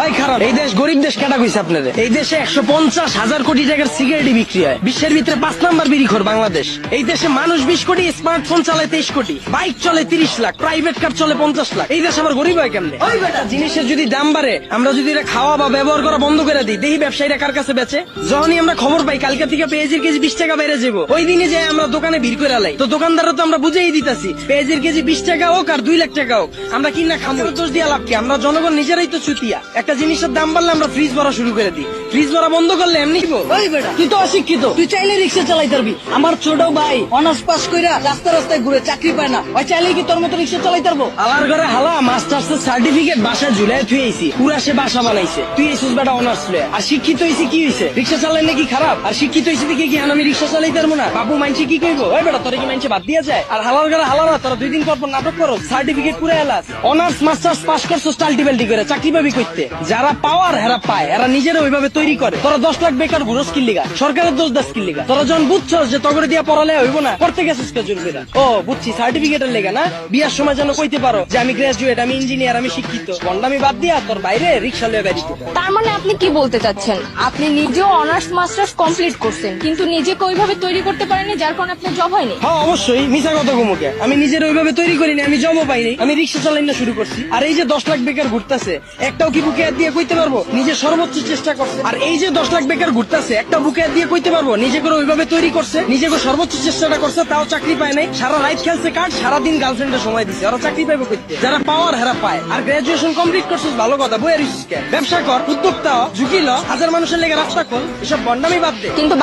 ভাই খারাপ। এই দেশ গরিব দেশ কেটা কইছে আপনাদের? এই দেশে 150,000 কোটি টাকার সিগারেট বিক্রি হয়। বিশ্বের ভিতরে 5 নাম্বার বিড়িখোর বাংলাদেশ। এই দেশে মানুষ 20 কোটি, স্মার্টফোন চালায় 23 কোটি, বাইক চলে 30 লাখ, প্রাইভেট কার চলে 50 লাখ। এই দেশ আবার গরিব হয় কেমনে? ওই বেটা, জিনিসের যদি দাম বাড়ে, আমরা যদি এটা খাওয়া বা ব্যবহার করা বন্ধ করে দিই, দেখি ব্যবসায়ীরা কার কাছে বেচে। যখনই আমরা খবর পাই কালকে থেকে পেঁয়াজের কেজি 20 টাকা বেড়ে যাবো, ওই দিনে যে আমরা দোকানে ভিড় করে লাই, তো দোকানদাররা তো আমরা বুঝেই দিতেছি পেঁয়াজের কেজি 20 টাকা হোক আর 2 লাখ টাকা হোক, আমরা কিনা খামো। দোষ দিয়া লাভ কি? আমরা জনগণ নিজেরাই তো চুতিয়া। একটা জিনিসের দাম বাড়লে আমরা ফ্রিজ ভরা শুরু করে দিই, ফ্রিজ ভরা বন্ধ করলে এমনি দিব। ওই বেটা, তুই তো অশিক্ষিত, তুই চাইলে রিক্সা চালাইতে পারবি। আমার ছোট ভাই অনার্স পাস কইরা রাস্তা রাস্তায় ঘুরে চাকরি পায় না, ওই চাইলে কি তোর মতো রিক্সা চালাইতে পারবো? আলার ঘরে হালা মাস্টার্সের সার্টিফিকেট বাসায় ঝুলাই থুই আইছি, পুরা সে বাসা বানাইছে। তুই এসেছিস বেটা অনার্স লয়ে। আর শিক্ষিত হইছি কি হইছে? রিক্সা চালাই নাকি খারাপ? আর শিক্ষিত হইছি দেখে কি আমি রিক্সা চালাইতে পারবো না? বাবু মাইনছে কি কইবো? ওই বেটা, তোরা কি মাইনছে বাদ দিয়া যায়? আর হালার ঘরে হালারা তোরা 2 দিন পর পর নাটক করো, সার্টিফিকেট পুরো এলাস। অনার্স মাস্টার্স পাস করছো টাল্টিবাল্টি করে, চাকরি পাবি কইতে। যারা পাওয়ার হেরা পায়, এরা নিজেরা ওইভাবে তৈরি করে। তোরা 10 লাখ বেকার ঘুরস কি লিগা? সরকারের দোষ দাস কি লিগা? তোরা যখন বুঝছস যে তগরে দিয়া পড়ালে হইব না, করতে গেছিস কে জোর করে? ও বুঝছি, সার্টিফিকেটের লেগা না? বিয়ার সময় যেন কইতে পারো যে আমি গ্রাজুয়েট, আমি ইঞ্জিনিয়ার, আমি শিক্ষিত। বন্ডামি বাদ দিয়া তোর বাইরে রিক্সা লয়ে বেরিয়ে। তার মানে আপনি কি বলতে চাচ্ছেন, আপনি নিজেও অনার্স মাস্টার্স কমপ্লিট করছেন কিন্তু নিজেকে ওইভাবে তৈরি করতে পারেননি, যার কারণে আপনার জব হয়নি? হ্যাঁ অবশ্যই, মিছা কথা কমুকে। আমি নিজের ওইভাবে তৈরি করিনি, আমি জবও পাইনি, আমি রিক্সা চালাই না শুরু করছি। আর এই যে 10 লাখ বেকার ঘুরতেছে, একটাও কি বুকে হাত দিয়ে কইতে পারবো নিজে সর্বোচ্চ চেষ্টা করছে? আর এই যে 10 লাখ বেকার ঘুরতেছে, একটা বুকে হাত দিয়ে কইতে পারবো নিজে করে ওইভাবে তৈরি করছে, নিজে করে সর্বোচ্চ চেষ্টাটা করছে, তাও চাকরি পায় নাই? সারা রাত খেলছে কার্ড, সারাদিন গার্লফ্রেন্ডের সময় দিছে, ওরা চাকরি পাইবো কইতে? যারা পাওয়ার হেরা পায়। আর গ্রাজুয়েশন কমপ্লিট করছিস ভালো কথা, বইয়ের ব্যবসা কর, উদ্যোক্তা হ, ঝুঁকি ল, হাজার মানুষের লেগে রাস্তা খোল, এসব বন্ডামি বাদ দে। কিন্তু